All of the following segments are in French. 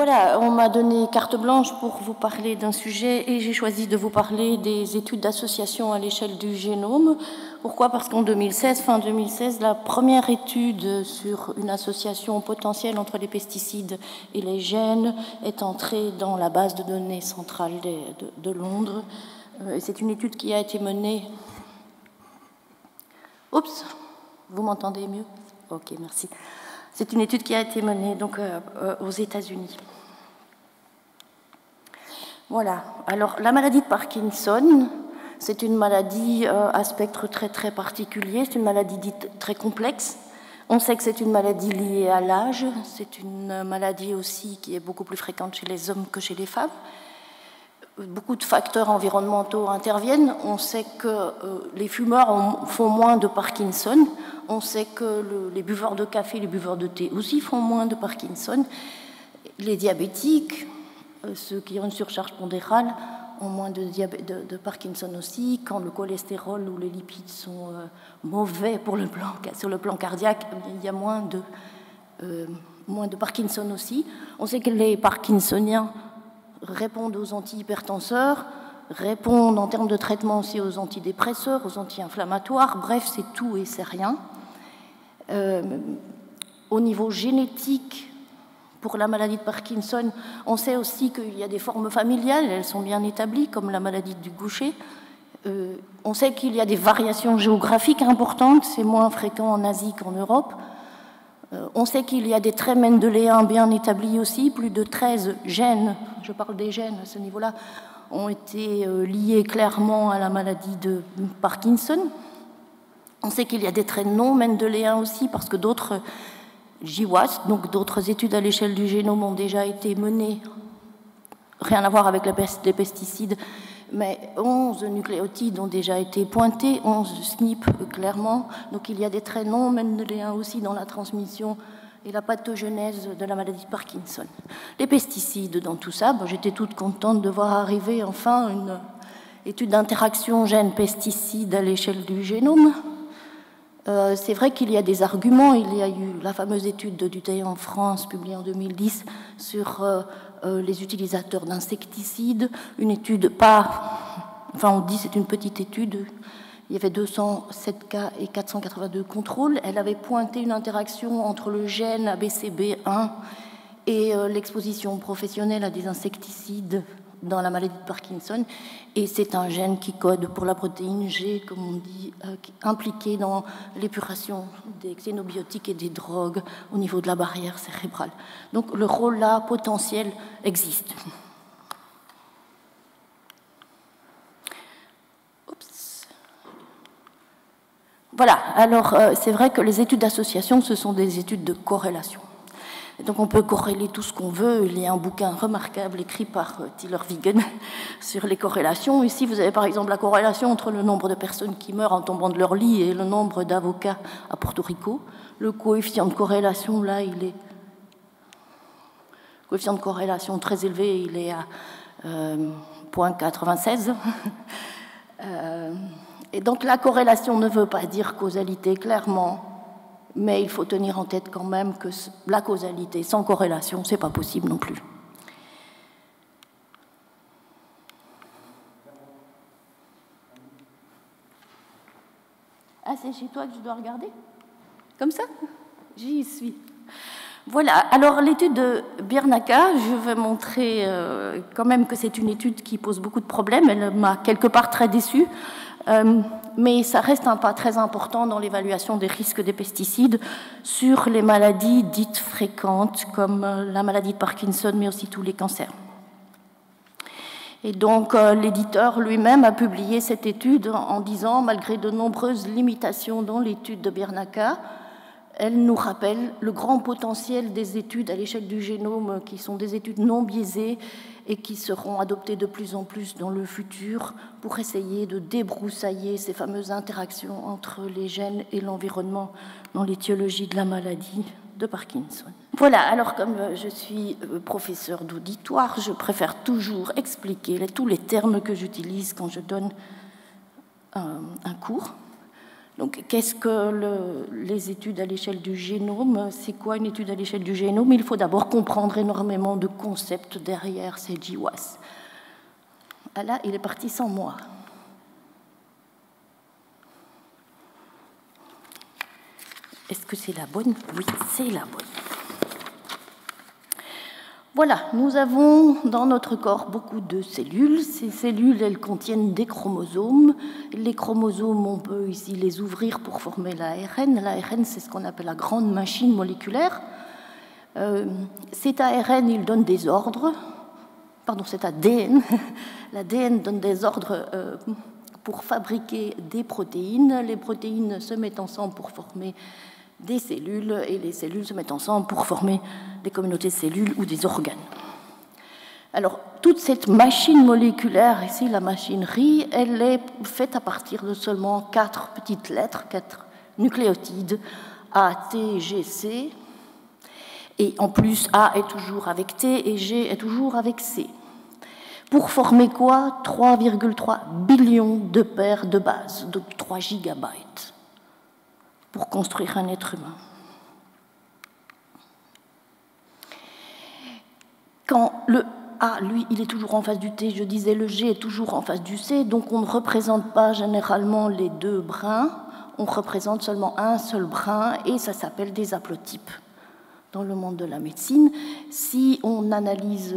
Voilà, on m'a donné carte blanche pour vous parler d'un sujet et j'ai choisi de vous parler des études d'association à l'échelle du génome. Pourquoi? Parce qu'en 2016, fin 2016, la première étude sur une association potentielle entre les pesticides et les gènes est entrée dans la base de données centrale de Londres. C'est une étude qui a été menée... Oups, vous m'entendez mieux? Ok, merci. C'est une étude qui a été menée donc, aux États-Unis. Voilà. Alors, la maladie de Parkinson, c'est une maladie à spectre très particulier. C'est une maladie dite très complexe. On sait que c'est une maladie liée à l'âge. C'est une maladie aussi qui est beaucoup plus fréquente chez les hommes que chez les femmes. Beaucoup de facteurs environnementaux interviennent. On sait que les fumeurs font moins de Parkinson. On sait que les buveurs de café, les buveurs de thé aussi font moins de Parkinson. Les diabétiques, ceux qui ont une surcharge pondérale, ont moins de Parkinson aussi. Quand le cholestérol ou les lipides sont mauvais sur le plan cardiaque, il y a moins de Parkinson aussi. On sait que les Parkinsoniens répondent aux antihypertenseurs, répondent en termes de traitement aussi aux antidépresseurs, aux anti-inflammatoires. Bref, c'est tout et c'est rien. Au niveau génétique, pour la maladie de Parkinson, on sait aussi qu'il y a des formes familiales, elles sont bien établies, comme la maladie du Gaucher. On sait qu'il y a des variations géographiques importantes, c'est moins fréquent en Asie qu'en Europe. On sait qu'il y a des traits mendéléens bien établis aussi, plus de 13 gènes, je parle des gènes à ce niveau-là, ont été liés clairement à la maladie de Parkinson. On sait qu'il y a des traits non mendéléens aussi, parce que d'autres GWAS, donc d'autres études à l'échelle du génome, ont déjà été menées, rien à voir avec les pesticides, mais 11 nucléotides ont déjà été pointés, 11 SNP clairement, donc il y a des traits non mendéléens aussi dans la transmission et la pathogenèse de la maladie de Parkinson. Les pesticides dans tout ça, j'étais toute contente de voir arriver enfin une étude d'interaction gène-pesticide à l'échelle du génome. C'est vrai qu'il y a des arguments. Il y a eu la fameuse étude de Dutheil en France, publiée en 2010, sur les utilisateurs d'insecticides. Une étude on dit c'est une petite étude. Il y avait 207 cas et 482 contrôles. Elle avait pointé une interaction entre le gène ABCB1 et l'exposition professionnelle à des insecticides dans la maladie de Parkinson, et c'est un gène qui code pour la protéine G, comme on dit, impliqué dans l'épuration des xénobiotiques et des drogues au niveau de la barrière cérébrale. Donc le rôle là, potentiel, existe. Oups. Voilà, alors c'est vrai que les études d'association, ce sont des études de corrélation. Donc on peut corréler tout ce qu'on veut. Il y a un bouquin remarquable écrit par Tyler Vigen sur les corrélations. Ici, vous avez par exemple la corrélation entre le nombre de personnes qui meurent en tombant de leur lit et le nombre d'avocats à Porto Rico. Le coefficient de corrélation, là, coefficient de corrélation très élevé, il est à 0,96. Et donc la corrélation ne veut pas dire causalité, clairement. Mais il faut tenir en tête quand même que la causalité sans corrélation, ce n'est pas possible non plus. Ah, c'est chez toi que je dois regarder? Comme ça? J'y suis. Voilà, alors l'étude de Biernacka, je vais montrer quand même que c'est une étude qui pose beaucoup de problèmes. Elle m'a quelque part très déçue. Mais ça reste un pas très important dans l'évaluation des risques des pesticides sur les maladies dites fréquentes, comme la maladie de Parkinson, mais aussi tous les cancers. Et donc, l'éditeur lui-même a publié cette étude en disant, malgré de nombreuses limitations dans l'étude de Biernacka, elle nous rappelle le grand potentiel des études à l'échelle du génome, qui sont des études non biaisées et qui seront adoptées de plus en plus dans le futur pour essayer de débroussailler ces fameuses interactions entre les gènes et l'environnement dans l'étiologie de la maladie de Parkinson. Voilà, alors comme je suis professeur d'auditoire, je préfère toujours expliquer tous les termes que j'utilise quand je donne un cours. Donc, qu'est-ce que les études à l'échelle du génome? C'est quoi une étude à l'échelle du génome? Il faut d'abord comprendre énormément de concepts derrière ces GWAS. Ah là, il est parti sans moi. Est-ce que c'est la bonne? Oui, c'est la bonne. Voilà, nous avons dans notre corps beaucoup de cellules. Ces cellules, elles contiennent des chromosomes. Les chromosomes, on peut ici les ouvrir pour former l'ARN. L'ARN, c'est ce qu'on appelle la grande machine moléculaire. Cet ARN, il donne des ordres. Pardon, cet ADN. L'ADN donne des ordres pour fabriquer des protéines. Les protéines se mettent ensemble pour former des cellules, et les cellules se mettent ensemble pour former des communautés de cellules ou des organes. Alors, toute cette machine moléculaire, ici la machinerie, elle est faite à partir de seulement 4 petites lettres, 4 nucléotides, A, T, G, C, et en plus A est toujours avec T et G est toujours avec C. Pour former quoi? 3,3 billions de paires de bases, donc 3 gigabytes. Pour construire un être humain. Quand le A, lui, il est toujours en face du T, je disais le G est toujours en face du C, donc on ne représente pas généralement les deux brins, on représente seulement un seul brin, et ça s'appelle des haplotypes dans le monde de la médecine. Si on analyse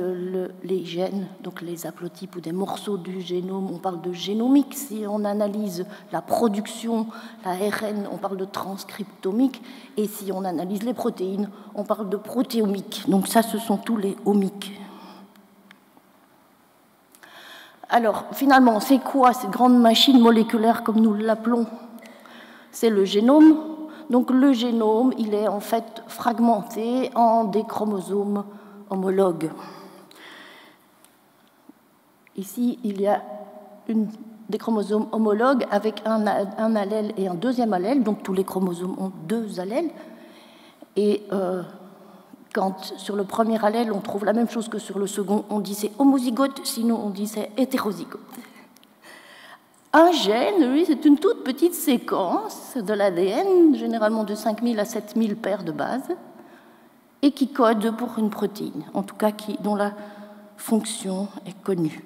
les gènes, donc les haplotypes ou des morceaux du génome, on parle de génomique. Si on analyse la production, l'ARN, on parle de transcriptomique. Et si on analyse les protéines, on parle de protéomique. Donc ça, ce sont tous les omiques. Alors, finalement, c'est quoi cette grande machine moléculaire, comme nous l'appelons? C'est le génome. Donc le génome, il est en fait fragmenté en des chromosomes homologues. Ici, il y a des chromosomes homologues avec un allèle et un deuxième allèle, donc tous les chromosomes ont 2 allèles. Et quand sur le premier allèle, on trouve la même chose que sur le second, on dit c'est homozygote, sinon on dit c'est hétérozygote. Un gène, lui, c'est une toute petite séquence de l'ADN, généralement de 5000 à 7000 paires de bases, et qui code pour une protéine, en tout cas dont la fonction est connue.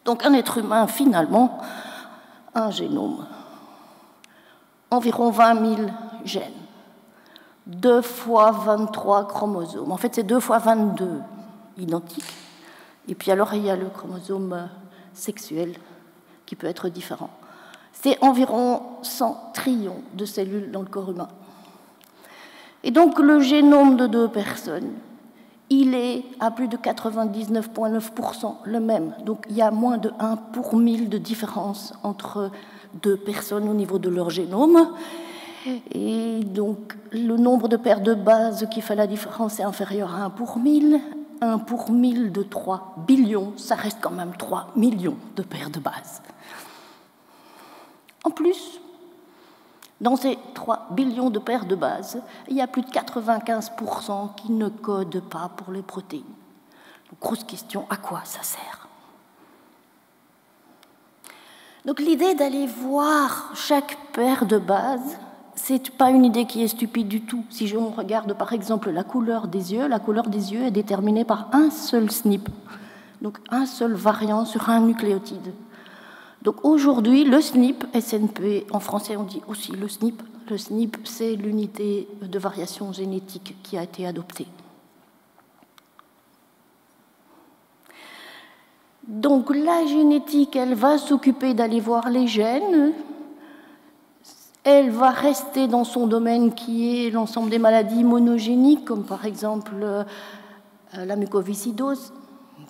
Donc un être humain, finalement, un génome. Environ 20 000 gènes, 2 fois 23 chromosomes. En fait, c'est 2 fois 22 identiques. Et puis alors, il y a le chromosome sexuel qui peut être différent. C'est environ 100 trillions de cellules dans le corps humain. Et donc le génome de 2 personnes, il est à plus de 99,9% le même. Donc il y a moins de 1 pour 1000 de différence entre 2 personnes au niveau de leur génome. Et donc le nombre de paires de bases qui fait la différence est inférieur à 1 pour 1000. 1 pour 1000 de 3 billions, ça reste quand même 3 millions de paires de bases. En plus, dans ces 3 billions de paires de bases, il y a plus de 95% qui ne codent pas pour les protéines. Donc, grosse question, à quoi ça sert? Donc l'idée d'aller voir chaque paire de bases, c'est pas une idée qui est stupide du tout. Si on regarde par exemple la couleur des yeux est déterminée par un seul SNP, donc un seul variant sur un nucléotide. Donc aujourd'hui, le SNP, SNP, en français on dit aussi le SNP. Le SNP, c'est l'unité de variation génétique qui a été adoptée. Donc la génétique, elle va s'occuper d'aller voir les gènes. Elle va rester dans son domaine qui est l'ensemble des maladies monogéniques, comme par exemple la mucoviscidose,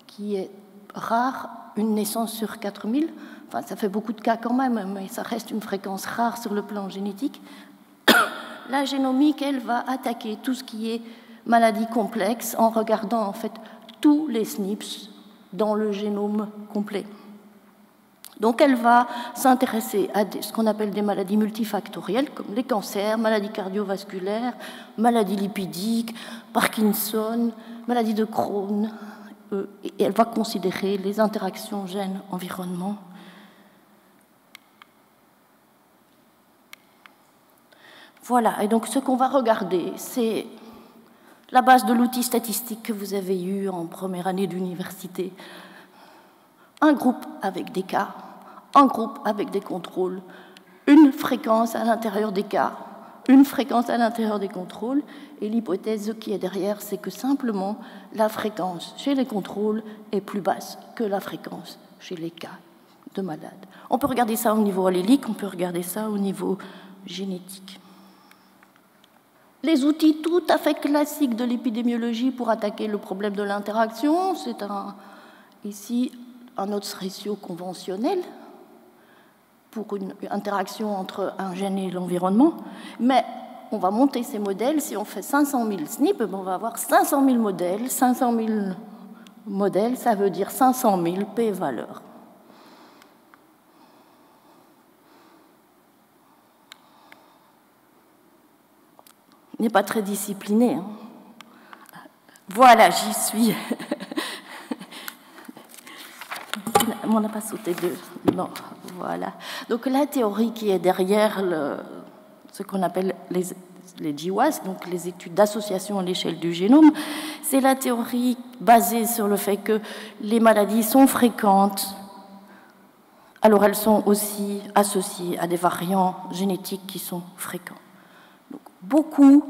qui est rare, une naissance sur 4000. Enfin, ça fait beaucoup de cas quand même, mais ça reste une fréquence rare sur le plan génétique. La génomique, elle va attaquer tout ce qui est maladie complexe en regardant en fait tous les SNPs dans le génome complet. Donc elle va s'intéresser à ce qu'on appelle des maladies multifactorielles, comme les cancers, maladies cardiovasculaires, maladies lipidiques, Parkinson, maladie de Crohn, et elle va considérer les interactions gènes-environnement. Voilà, et donc ce qu'on va regarder, c'est la base de l'outil statistique que vous avez eu en première année d'université. Un groupe avec des cas, un groupe avec des contrôles, une fréquence à l'intérieur des cas, une fréquence à l'intérieur des contrôles, et l'hypothèse qui est derrière, c'est que simplement la fréquence chez les contrôles est plus basse que la fréquence chez les cas de malades. On peut regarder ça au niveau allélique, on peut regarder ça au niveau génétique. Les outils tout à fait classiques de l'épidémiologie pour attaquer le problème de l'interaction, c'est ici un odds ratio conventionnel pour une interaction entre un gène et l'environnement, mais on va monter ces modèles. Si on fait 500 000 SNP, on va avoir 500 000 modèles. 500 000 modèles, ça veut dire 500 000 p-valeurs. Il n'est pas très discipliné. Hein. Voilà, j'y suis. On n'a pas sauté deux. Non, voilà. Donc la théorie qui est derrière ce qu'on appelle les GWAS, donc les études d'association à l'échelle du génome, c'est la théorie basée sur le fait que les maladies sont fréquentes, alors elles sont aussi associées à des variants génétiques qui sont fréquents. Donc, beaucoup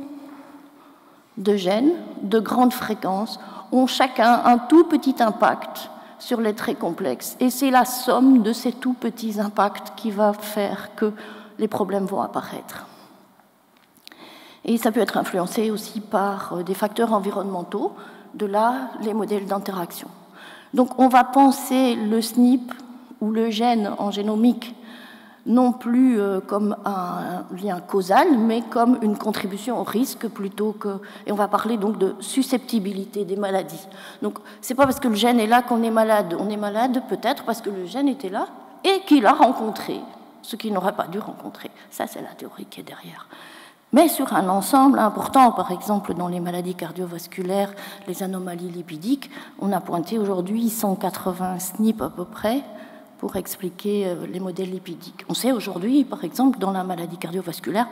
de gènes de grande fréquence ont chacun un tout petit impact sur les traits complexes. Et c'est la somme de ces tout petits impacts qui va faire que les problèmes vont apparaître. Et ça peut être influencé aussi par des facteurs environnementaux, de là les modèles d'interaction. Donc on va penser le SNP ou le gène en génomique non plus comme un lien causal, mais comme une contribution au risque plutôt que... Et on va parler donc de susceptibilité des maladies. Donc, c'est pas parce que le gène est là qu'on est malade. On est malade peut-être parce que le gène était là et qu'il a rencontré ce qu'il n'aurait pas dû rencontrer. Ça, c'est la théorie qui est derrière. Mais sur un ensemble important, par exemple dans les maladies cardiovasculaires, les anomalies lipidiques, on a pointé aujourd'hui 180 SNP à peu près, pour expliquer les modèles lipidiques. On sait aujourd'hui, par exemple, dans la maladie cardiovasculaire,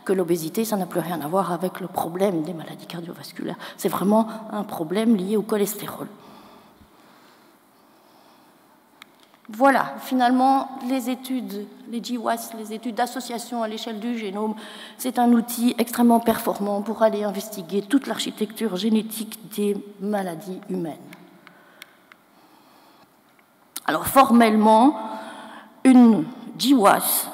que l'obésité, ça n'a plus rien à voir avec le problème des maladies cardiovasculaires. C'est vraiment un problème lié au cholestérol. Voilà, finalement, les études, les GWAS, les études d'association à l'échelle du génome, c'est un outil extrêmement performant pour aller investiguer toute l'architecture génétique des maladies humaines. Alors, formellement, une GWAS,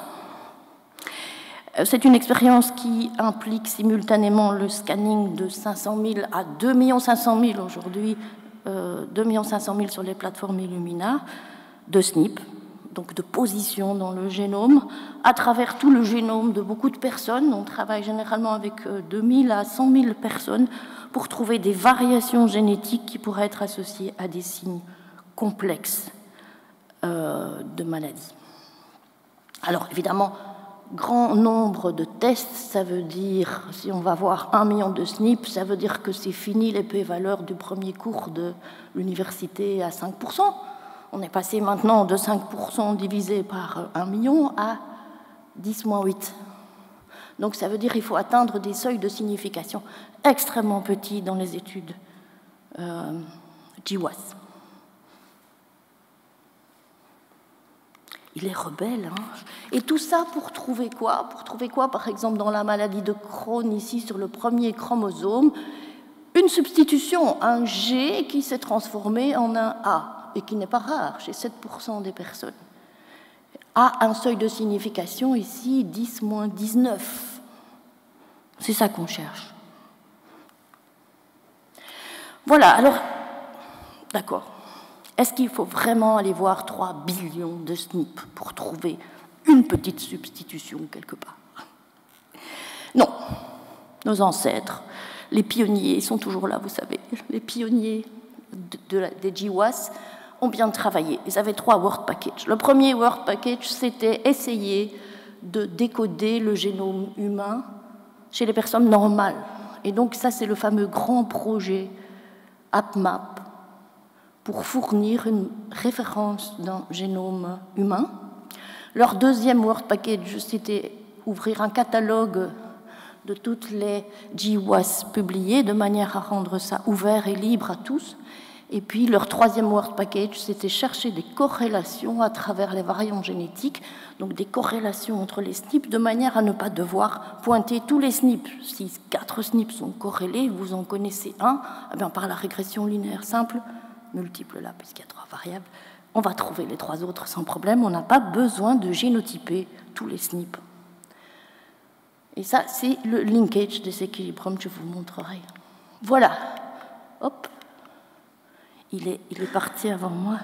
c'est une expérience qui implique simultanément le scanning de 500 000 à 2 500 000 aujourd'hui, 2 500 000 sur les plateformes Illumina, de SNP, donc de position dans le génome, à travers tout le génome de beaucoup de personnes. On travaille généralement avec 2000 à 100 000 personnes pour trouver des variations génétiques qui pourraient être associées à des signes complexes de maladies. Alors évidemment, grand nombre de tests, ça veut dire, si on va voir 1 million de SNP, ça veut dire que c'est fini les p-valeurs du premier cours de l'université à 5%. On est passé maintenant de 5% divisé par 1 million à 10-8. Donc ça veut dire qu'il faut atteindre des seuils de signification extrêmement petits dans les études GWAS. Il est rebelle, hein. Et tout ça pour trouver quoi? Pour trouver quoi, par exemple, dans la maladie de Crohn, ici, sur le premier chromosome, une substitution, un G qui s'est transformé en un A, et qui n'est pas rare chez 7% des personnes, a un seuil de signification, ici, 10-19. C'est ça qu'on cherche. Voilà, alors, d'accord. Est-ce qu'il faut vraiment aller voir 3 billions de SNP pour trouver une petite substitution quelque part? Non. Nos ancêtres, les pionniers, sont toujours là, vous savez. Les pionniers des GWAS ont bien travaillé. Ils avaient 3 word packages. Le premier word package, c'était essayer de décoder le génome humain chez les personnes normales. Et donc ça, c'est le fameux grand projet AppMap, pour fournir une référence d'un génome humain. Leur deuxième word package, c'était ouvrir un catalogue de toutes les GWAS publiées, de manière à rendre ça ouvert et libre à tous. Et puis leur troisième Word Package, c'était chercher des corrélations à travers les variants génétiques, donc des corrélations entre les SNP, de manière à ne pas devoir pointer tous les SNP. Si 4 SNP sont corrélés, vous en connaissez un, eh bien par la régression linéaire simple, multiple là, puisqu'il y a 3 variables, on va trouver les 3 autres sans problème, on n'a pas besoin de génotyper tous les SNP. Et ça, c'est le linkage des équilibres, je vous montrerai. Voilà. Hop. Il est parti avant moi.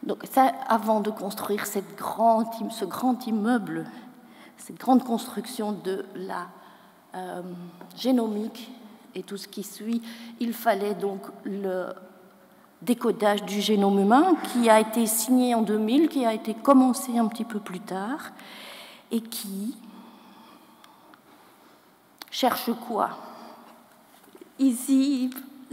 Donc ça, avant de construire ce grand immeuble, cette grande construction de la génomique et tout ce qui suit, il fallait donc le décodage du génome humain qui a été signé en 2000, qui a été commencé un petit peu plus tard et qui cherche quoi? Ici,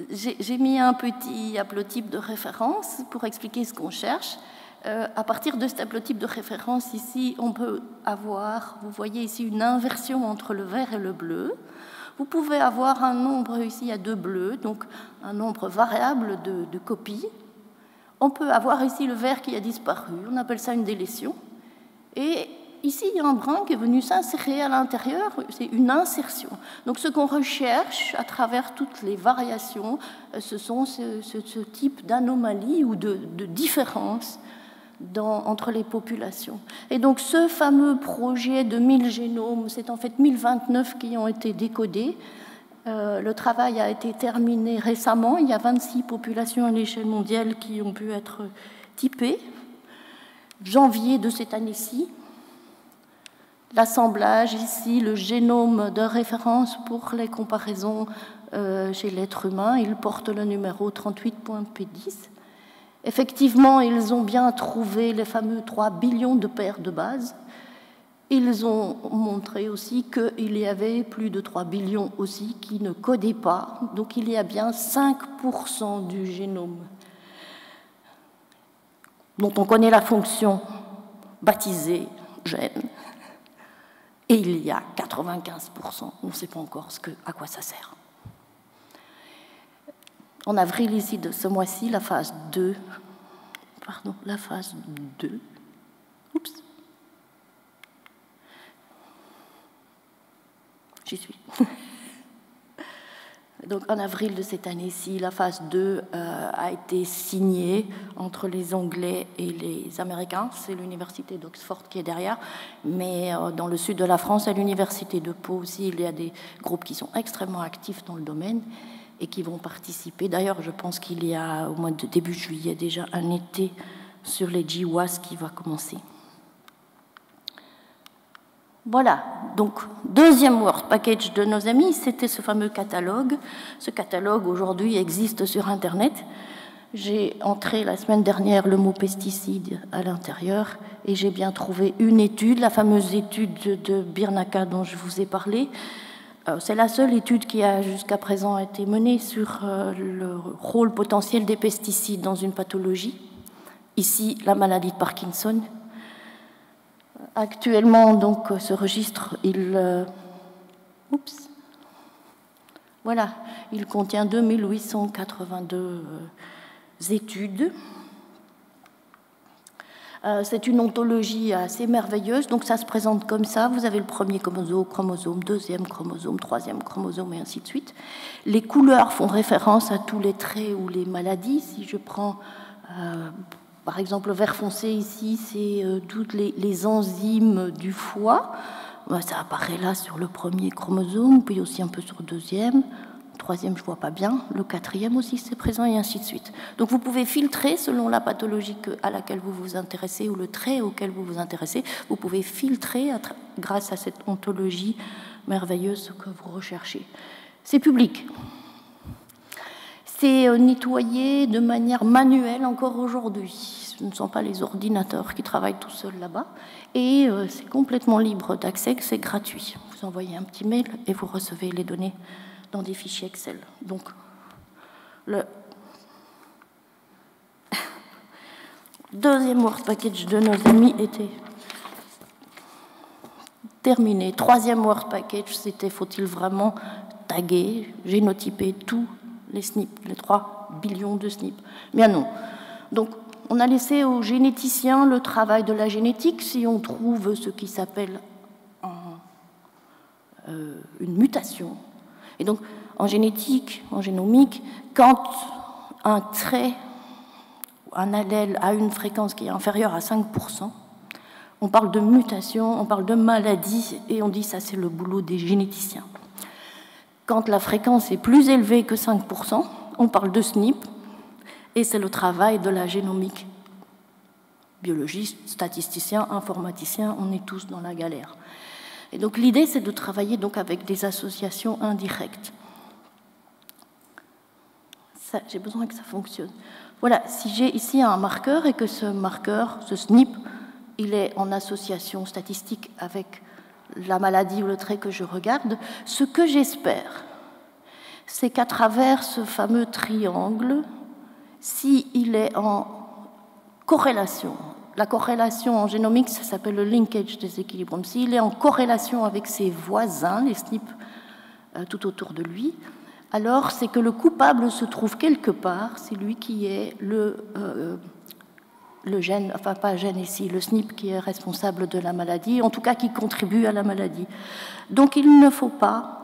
j'ai mis un petit haplotype de référence pour expliquer ce qu'on cherche. À partir de cet haplotype de référence, ici, on peut avoir, vous voyez ici, une inversion entre le vert et le bleu. Vous pouvez avoir un nombre ici à 2 bleus, donc un nombre variable de copies. On peut avoir ici le vert qui a disparu, on appelle ça une délétion. Et ici, il y a un brun qui est venu s'insérer à l'intérieur, c'est une insertion. Donc ce qu'on recherche à travers toutes les variations, ce sont ce type d'anomalie ou de différence entre les populations. Et donc ce fameux projet de 1000 génomes, c'est en fait 1029 qui ont été décodés. Le travail a été terminé récemment, il y a 26 populations à l'échelle mondiale qui ont pu être typées. Janvier de cette année-ci. L'assemblage ici, le génome de référence pour les comparaisons chez l'être humain, il porte le numéro 38.P10. Effectivement, ils ont bien trouvé les fameux 3 billions de paires de bases. Ils ont montré aussi qu'il y avait plus de 3 billions aussi qui ne codaient pas. Donc il y a bien 5% du génome dont on connaît la fonction baptisée gène. Et il y a 95%, on ne sait pas encore à quoi ça sert. En avril ici de ce mois-ci, la phase 2. Oups. J'y suis. Donc en avril de cette année-ci, la phase 2 a été signée entre les Anglais et les Américains. C'est l'université d'Oxford qui est derrière. Mais dans le sud de la France, à l'université de Pau aussi, il y a des groupes qui sont extrêmement actifs dans le domaine et qui vont participer. D'ailleurs, je pense qu'il y a au mois de début juillet déjà un été sur les GWAS qui va commencer. Voilà, donc deuxième Word Package de nos amis, c'était ce fameux catalogue. Ce catalogue aujourd'hui existe sur Internet. J'ai entré la semaine dernière le mot pesticide à l'intérieur et j'ai bien trouvé une étude, la fameuse étude de Birnaka dont je vous ai parlé. C'est la seule étude qui a jusqu'à présent été menée sur le rôle potentiel des pesticides dans une pathologie. Ici, la maladie de Parkinson. Actuellement, donc, ce registre, il contient 2882 études. C'est une ontologie assez merveilleuse, donc ça se présente comme ça. Vous avez le premier chromosome, deuxième chromosome, troisième chromosome, et ainsi de suite. Les couleurs font référence à tous les traits ou les maladies. Si je prends... par exemple, le vert foncé ici, c'est toutes les enzymes du foie. Ça apparaît là sur le premier chromosome, puis aussi un peu sur le deuxième. Le troisième, je ne vois pas bien. Le quatrième aussi, c'est présent, et ainsi de suite. Donc, vous pouvez filtrer selon la pathologie à laquelle vous vous intéressez ou le trait auquel vous vous intéressez. Vous pouvez filtrer grâce à cette ontologie merveilleuse ce que vous recherchez. C'est public. C'est nettoyé de manière manuelle encore aujourd'hui. Ce ne sont pas les ordinateurs qui travaillent tout seuls là-bas. Et c'est complètement libre d'accès, c'est gratuit. Vous envoyez un petit mail et vous recevez les données dans des fichiers Excel. Donc, le deuxième Word Package de nos amis était terminé. Troisième work package, c'était faut-il vraiment taguer, génotyper tous les SNP, les 3 billions de SNP? Bien non. Donc, on a laissé aux généticiens le travail de la génétique. Si on trouve ce qui s'appelle une mutation. Et donc, en génétique, en génomique, quand un trait, un allèle a une fréquence qui est inférieure à 5%, on parle de mutation, on parle de maladie, et on dit ça c'est le boulot des généticiens. Quand la fréquence est plus élevée que 5%, on parle de SNP, et c'est le travail de la génomique. Biologiste, statisticien, informaticien, on est tous dans la galère. Et donc l'idée, c'est de travailler donc avec des associations indirectes. J'ai besoin que ça fonctionne. Voilà, si j'ai ici un marqueur et que ce marqueur, ce SNP, il est en association statistique avec la maladie ou le trait que je regarde, ce que j'espère, c'est qu'à travers ce fameux triangle, s'il est en corrélation, la corrélation en génomique, ça s'appelle le linkage déséquilibrium, s'il est en corrélation avec ses voisins, les SNP tout autour de lui, alors c'est que le coupable se trouve quelque part, c'est lui qui est le gène, enfin pas gène ici, le SNP qui est responsable de la maladie, en tout cas qui contribue à la maladie. Donc il ne faut pas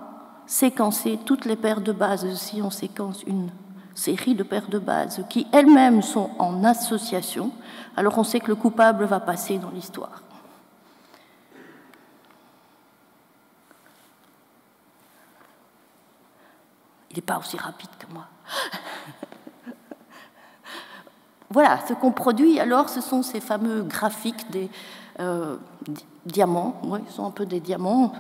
séquencer toutes les paires de bases. Si on séquence une série de paires de bases qui elles-mêmes sont en association, alors on sait que le coupable va passer dans l'histoire. Il n'est pas aussi rapide que moi. Voilà, ce qu'on produit alors, ce sont ces fameux graphiques des diamants. Oui, ce sont un peu des diamants.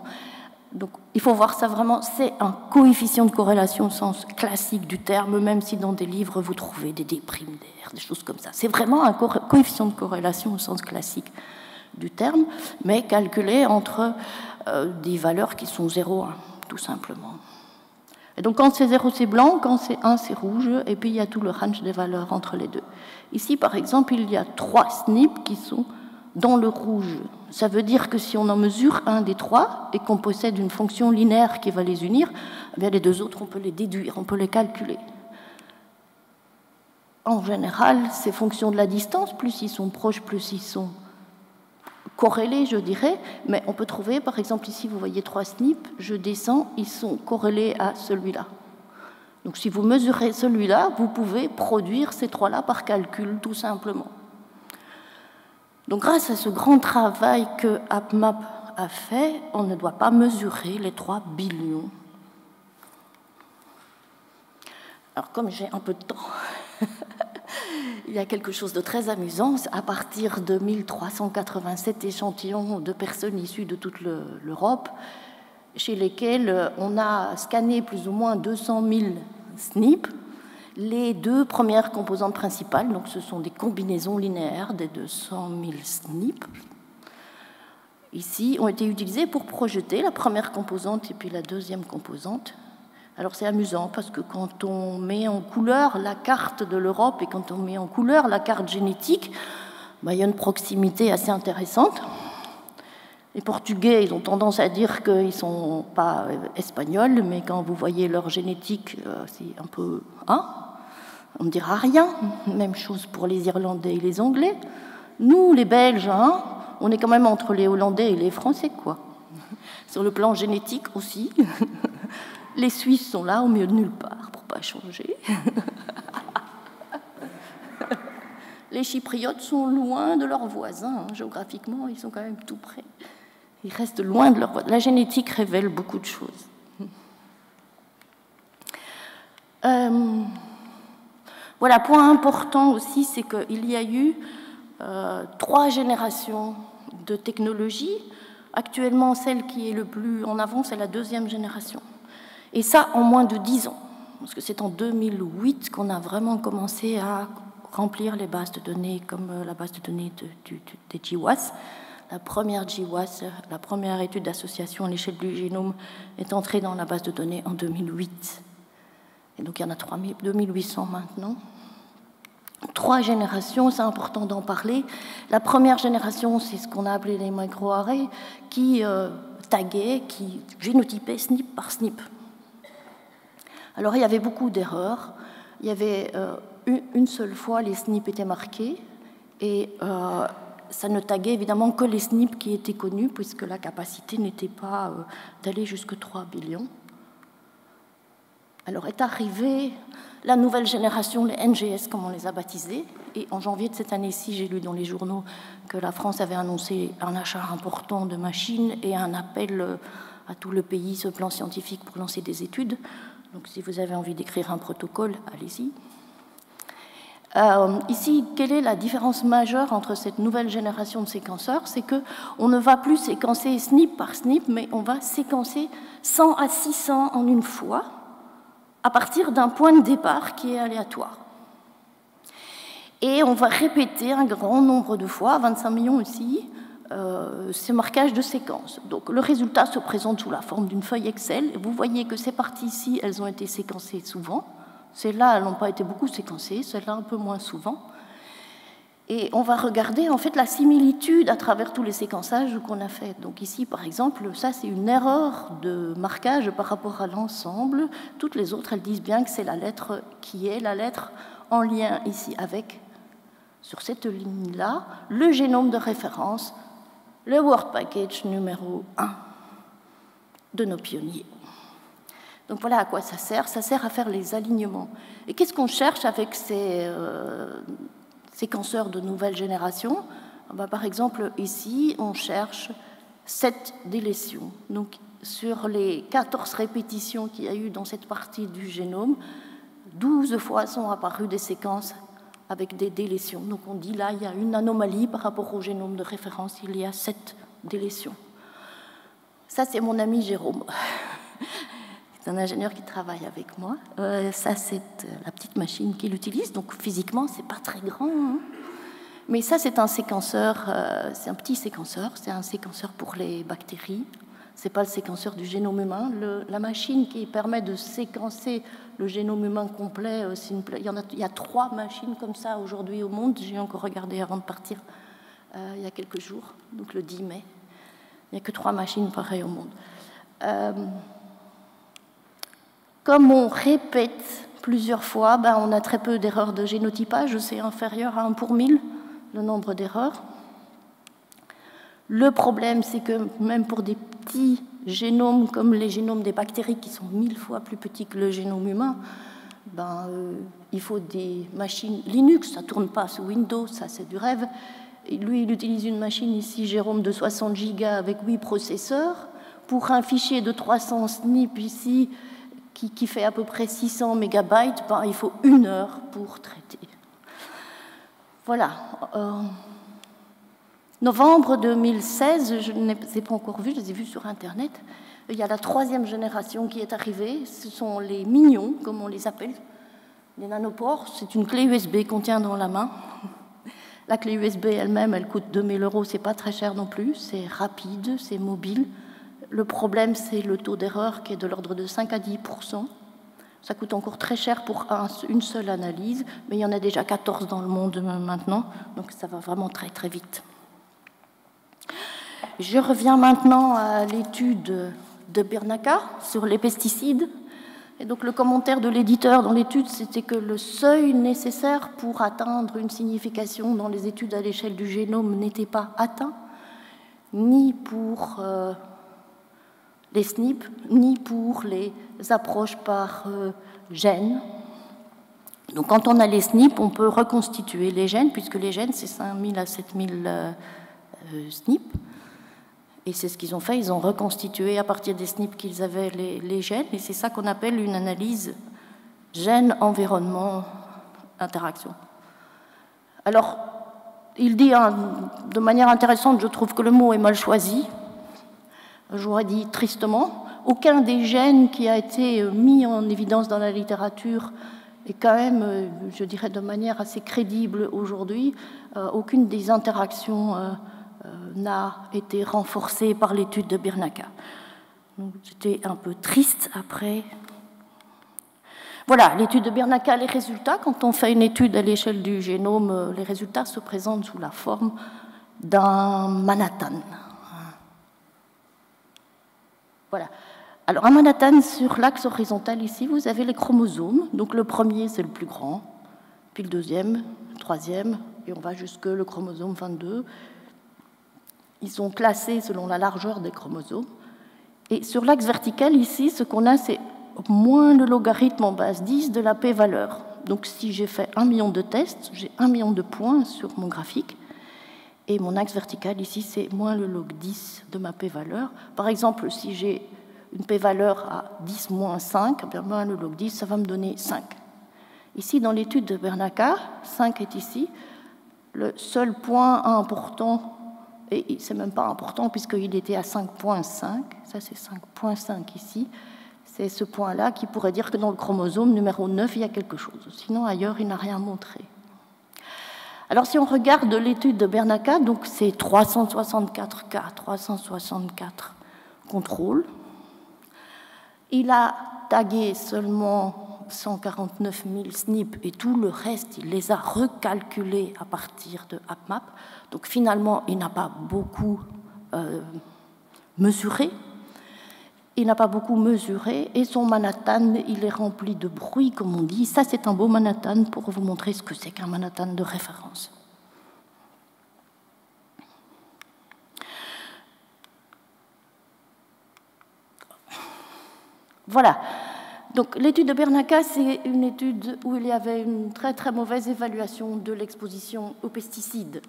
Donc, il faut voir ça vraiment, c'est un coefficient de corrélation au sens classique du terme, même si dans des livres vous trouvez des déprimes d'air, des choses comme ça. C'est vraiment un coefficient de corrélation au sens classique du terme, mais calculé entre des valeurs qui sont 0,1, tout simplement. Et donc, quand c'est 0, c'est blanc, quand c'est 1, c'est rouge, et puis il y a tout le range des valeurs entre les deux. Ici, par exemple, il y a 3 SNP qui sont dans le rouge. Ça veut dire que si on en mesure un des 3 et qu'on possède une fonction linéaire qui va les unir, eh bien les deux autres, on peut les déduire, on peut les calculer. En général, ces fonctions de la distance, plus ils sont proches, plus ils sont corrélés, je dirais, mais on peut trouver, par exemple, ici, vous voyez 3 SNP, je descends, ils sont corrélés à celui-là. Donc si vous mesurez celui-là, vous pouvez produire ces 3-là par calcul, tout simplement. Donc grâce à ce grand travail que HapMap a fait, on ne doit pas mesurer les 3 billions. Alors comme j'ai un peu de temps, il y a quelque chose de très amusant. À partir de 1387 échantillons de personnes issues de toute l'Europe, chez lesquelles on a scanné plus ou moins 200 000 SNP, les 2 premières composantes principales, donc ce sont des combinaisons linéaires des 200 000 SNP, ici, ont été utilisées pour projeter la première composante et puis la deuxième composante. Alors c'est amusant parce que quand on met en couleur la carte de l'Europe et quand on met en couleur la carte génétique, il y a une proximité assez intéressante. Les Portugais, ils ont tendance à dire qu'ils ne sont pas espagnols, mais quand vous voyez leur génétique, c'est un peu... on ne dira rien. Même chose pour les Irlandais et les Anglais. Nous, les Belges, on est quand même entre les Hollandais et les Français, quoi. Sur le plan génétique aussi. Les Suisses sont là, au milieu de nulle part, pour ne pas changer. Les Chypriotes sont loin de leurs voisins. Géographiquement, ils sont quand même tout près. Ils restent loin de leurs voisins. La génétique révèle beaucoup de choses. Voilà, point important aussi, c'est qu'il y a eu 3 générations de technologies. Actuellement, celle qui est le plus en avant, c'est la 2e génération. Et ça, en moins de 10 ans. Parce que c'est en 2008 qu'on a vraiment commencé à remplir les bases de données, comme la base de données des GWAS. La première GWAS, la première étude d'association à l'échelle du génome, est entrée dans la base de données en 2008. Et donc il y en a 2800 maintenant. 3 générations, c'est important d'en parler. La première génération, c'est ce qu'on a appelé les microarrays, qui taguaient, qui génotypaient SNP par SNP. Alors il y avait beaucoup d'erreurs. Il y avait une seule fois les SNP étaient marqués et ça ne taguait évidemment que les SNP qui étaient connus puisque la capacité n'était pas d'aller jusqu'à 3 billions. Alors est arrivée la nouvelle génération, les NGS comme on les a baptisés, et en janvier de cette année-ci, j'ai lu dans les journaux que la France avait annoncé un achat important de machines et un appel à tout le pays, ce plan scientifique pour lancer des études. Donc si vous avez envie d'écrire un protocole, allez-y. Ici, quelle est la différence majeure entre cette nouvelle génération de séquenceurs? C'est qu'on ne va plus séquencer SNP par SNP, mais on va séquencer 100 à 600 en une fois, à partir d'un point de départ qui est aléatoire. Et on va répéter un grand nombre de fois, 25 millions ici, ces marquages de séquences. Donc le résultat se présente sous la forme d'une feuille Excel. Vous voyez que ces parties ici, elles ont été séquencées souvent. Celles-là, elles n'ont pas été beaucoup séquencées, celles-là un peu moins souvent. Et on va regarder en fait la similitude à travers tous les séquençages qu'on a fait. Donc ici, par exemple, ça c'est une erreur de marquage par rapport à l'ensemble. Toutes les autres, elles disent bien que c'est la lettre qui est la lettre en lien ici avec, sur cette ligne-là, le génome de référence, le Word Package numéro 1 de nos pionniers. Donc voilà à quoi ça sert. Ça sert à faire les alignements. Et qu'est-ce qu'on cherche avec ces séquenceurs de nouvelle génération? Par exemple, ici, on cherche 7 délétions. Donc, sur les 14 répétitions qu'il y a eu dans cette partie du génome, 12 fois sont apparues des séquences avec des délétions. Donc, on dit là, il y a une anomalie par rapport au génome de référence, il y a 7 délétions. Ça, c'est mon ami Jérôme. C'est un ingénieur qui travaille avec moi. Ça, c'est la petite machine qu'il utilise. Donc, physiquement, c'est pas très grand. Hein. Mais ça, c'est un séquenceur, c'est un petit séquenceur. C'est un séquenceur pour les bactéries. C'est pas le séquenceur du génome humain. La machine qui permet de séquencer le génome humain complet, il y a 3 machines comme ça aujourd'hui au monde. J'ai encore regardé avant de partir il y a quelques jours, donc le 10 mai. Il n'y a que 3 machines pareilles au monde. Comme on répète plusieurs fois, on a très peu d'erreurs de génotypage, c'est inférieur à 1 pour 1000, le nombre d'erreurs. Le problème, c'est que même pour des petits génomes comme les génomes des bactéries qui sont 1000 fois plus petits que le génome humain, il faut des machines Linux, ça ne tourne pas sous Windows, ça c'est du rêve. Et lui, il utilise une machine ici, Jérôme, de 60 gigas avec 8 processeurs. Pour un fichier de 300 SNP ici, qui fait à peu près 600 mégabytes, il faut 1 heure pour traiter. Voilà. Novembre 2016, je ne les ai pas encore vus, je les ai vus sur Internet. Il y a la 3e génération qui est arrivée. Ce sont les mignons, comme on les appelle, les nanopores. C'est une clé USB qu'on tient dans la main. La clé USB elle-même, elle coûte 2000 €, c'est pas très cher non plus. C'est rapide, c'est mobile. Le problème, c'est le taux d'erreur qui est de l'ordre de 5 à 10%. Ça coûte encore très cher pour une seule analyse, mais il y en a déjà 14 dans le monde maintenant, donc ça va vraiment très très vite. Je reviens maintenant à l'étude de Bernacca sur les pesticides. Et donc le commentaire de l'éditeur dans l'étude, c'était que le seuil nécessaire pour atteindre une signification dans les études à l'échelle du génome n'était pas atteint, ni pour les SNP, ni pour les approches par gènes. Donc quand on a les SNP, on peut reconstituer les gènes, puisque les gènes, c'est 5000 à 7000 SNP. Et c'est ce qu'ils ont fait, ils ont reconstitué à partir des SNP qu'ils avaient les gènes, et c'est ça qu'on appelle une analyse gène-environnement-interaction. Alors, il dit de manière intéressante, je trouve que le mot est mal choisi. J'aurais dit tristement, aucun des gènes qui a été mis en évidence dans la littérature est quand même, je dirais de manière assez crédible aujourd'hui, aucune des interactions n'a été renforcée par l'étude de Bernacca. J'étais un peu triste après. Voilà, l'étude de Bernacca, les résultats. Quand on fait une étude à l'échelle du génome, les résultats se présentent sous la forme d'un Manhattan. Voilà. Alors, un Manhattan, sur l'axe horizontal, ici, vous avez les chromosomes. Donc, le premier, c'est le plus grand, puis le deuxième, le troisième, et on va jusque le chromosome 22. Ils sont classés selon la largeur des chromosomes. Et sur l'axe vertical, ici, ce qu'on a, c'est moins le logarithme en base 10 de la p-valeur. Donc, si j'ai fait 1 million de tests, j'ai 1 million de points sur mon graphique. Et mon axe vertical, ici, c'est moins le log 10 de ma p-valeur. Par exemple, si j'ai une p-valeur à 10 moins 5, bien moins le log 10, ça va me donner 5. Ici, dans l'étude de Bernacca, 5 est ici. Le seul point important, et c'est même pas important puisqu'il était à 5,5, ça c'est 5,5 ici, c'est ce point-là qui pourrait dire que dans le chromosome numéro 9, il y a quelque chose. Sinon, ailleurs, il n'a rien montré. Alors, si on regarde l'étude de Bernacca, donc c'est 364 cas, 364 contrôles. Il a tagué seulement 149 000 SNP et tout le reste, il les a recalculés à partir de HapMap. Donc, finalement, il n'a pas beaucoup mesuré. Il n'a pas beaucoup mesuré et son Manhattan, il est rempli de bruit, comme on dit. Ça, c'est un beau Manhattan pour vous montrer ce que c'est qu'un Manhattan de référence. Voilà. Donc, l'étude de Bernacca, c'est une étude où il y avait une très, très mauvaise évaluation de l'exposition aux pesticides.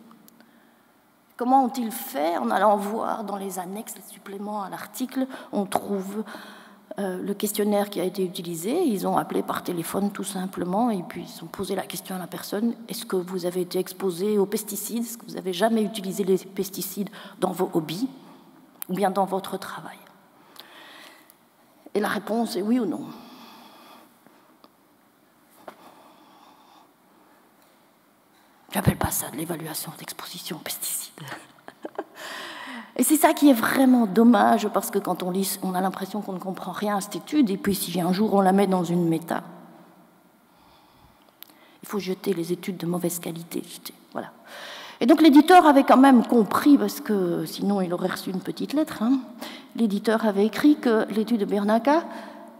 Comment ont-ils fait? En allant voir dans les annexes, les suppléments à l'article, on trouve le questionnaire qui a été utilisé. Ils ont appelé par téléphone tout simplement et puis ils ont posé la question à la personne: est-ce que vous avez été exposé aux pesticides? Est-ce que vous avez jamais utilisé les pesticides dans vos hobbies ou bien dans votre travail? Et la réponse est oui ou non. J'appelle pas ça de l'évaluation d'exposition aux pesticides. Et c'est ça qui est vraiment dommage, parce que quand on lit, on a l'impression qu'on ne comprend rien à cette étude, et puis si un jour on la met dans une méta, il faut jeter les études de mauvaise qualité. Voilà. Et donc l'éditeur avait quand même compris, parce que sinon il aurait reçu une petite lettre, hein. L'éditeur avait écrit que l'étude de Bernacca,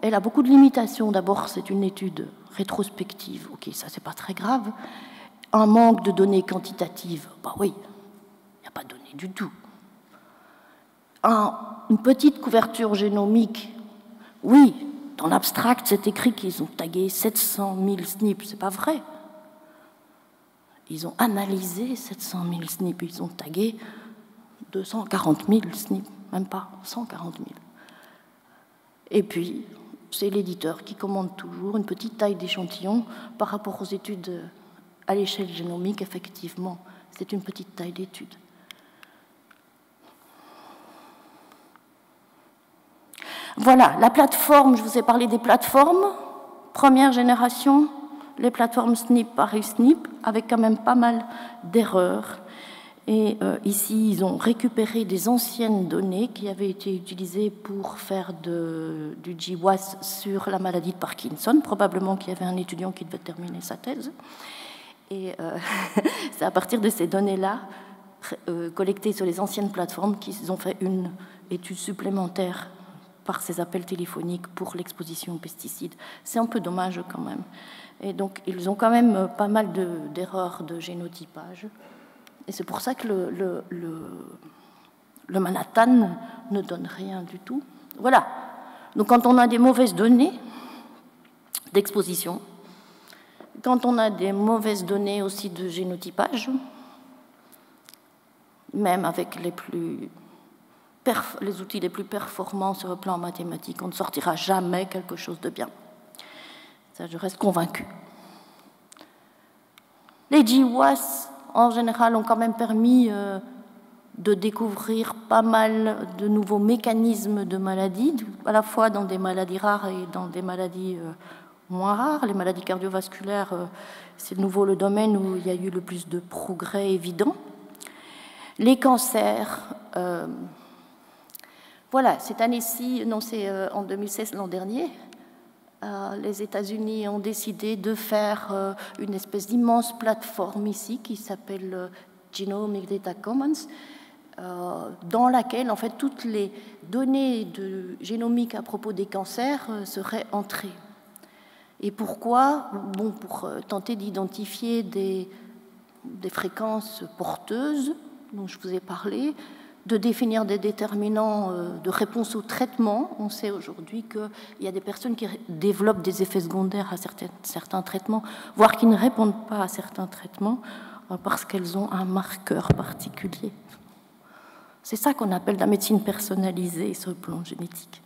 elle a beaucoup de limitations. D'abord, c'est une étude rétrospective. Ok, ça c'est pas très grave. Un manque de données quantitatives, bah oui, il n'y a pas de données du tout. Une petite couverture génomique, oui, dans l'abstract, c'est écrit qu'ils ont tagué 700 000 SNP, c'est pas vrai. Ils ont analysé 700 000 SNP, ils ont tagué 240 000 SNP, même pas 140 000. Et puis, c'est l'éditeur qui commande toujours une petite taille d'échantillon par rapport aux études à l'échelle génomique, effectivement, c'est une petite taille d'étude. Voilà, la plateforme, je vous ai parlé des plateformes. Première génération, les plateformes SNP par SNP, avec quand même pas mal d'erreurs. Et ici, ils ont récupéré des anciennes données qui avaient été utilisées pour faire du GWAS sur la maladie de Parkinson. Probablement qu'il y avait un étudiant qui devait terminer sa thèse. Et c'est à partir de ces données-là, collectées sur les anciennes plateformes, qu'ils ont fait une étude supplémentaire par ces appels téléphoniques pour l'exposition aux pesticides. C'est un peu dommage quand même. Et donc, ils ont quand même pas mal d'erreurs de génotypage. Et c'est pour ça que le Manhattan ne donne rien du tout. Voilà. Donc, quand on a des mauvaises données d'exposition, quand on a des mauvaises données aussi de génotypage, même avec les outils les plus performants sur le plan mathématique, on ne sortira jamais quelque chose de bien. Ça, je reste convaincue. Les GWAS, en général, ont quand même permis de découvrir pas mal de nouveaux mécanismes de maladies, à la fois dans des maladies rares et dans des maladies moins rares. Les maladies cardiovasculaires, c'est de nouveau le domaine où il y a eu le plus de progrès évidents. Les cancers, voilà, cette année-ci, non, c'est en 2016, l'an dernier, les États-Unis ont décidé de faire une espèce d'immense plateforme ici qui s'appelle Genomic Data Commons, dans laquelle en fait toutes les données génomiques à propos des cancers seraient entrées. Et pourquoi? Bon, pour tenter d'identifier des fréquences porteuses dont je vous ai parlé, de définir des déterminants de réponse au traitement. On sait aujourd'hui qu'il y a des personnes qui développent des effets secondaires à certains traitements, voire qui ne répondent pas à certains traitements parce qu'elles ont un marqueur particulier. C'est ça qu'on appelle la médecine personnalisée sur le plan génétique.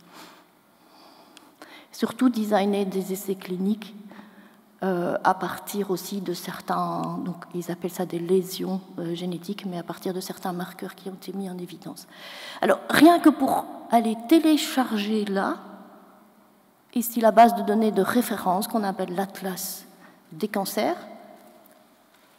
Surtout designer des essais cliniques à partir aussi de certains, donc ils appellent ça des lésions génétiques, mais à partir de certains marqueurs qui ont été mis en évidence. Alors, rien que pour aller télécharger là, ici la base de données de référence qu'on appelle l'atlas des cancers,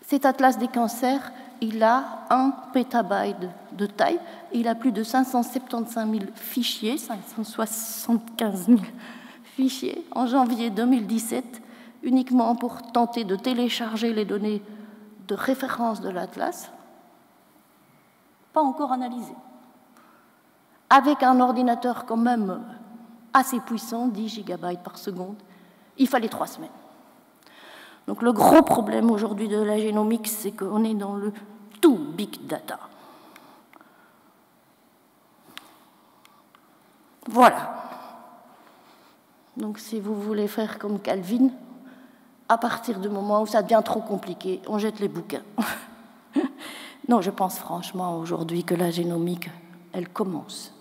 cet atlas des cancers, il a 1 pétabyte de taille, il a plus de 575 000 fichiers, 575 000 fichiers en janvier 2017, uniquement pour tenter de télécharger les données de référence de l'atlas, pas encore analysées. Avec un ordinateur quand même assez puissant, 10 gigabytes par seconde, il fallait 3 semaines. Donc le gros problème aujourd'hui de la génomique, c'est qu'on est dans le tout big data. Voilà. Donc si vous voulez faire comme Calvin, à partir du moment où ça devient trop compliqué, on jette les bouquins. Non, je pense franchement aujourd'hui que la génomique, elle commence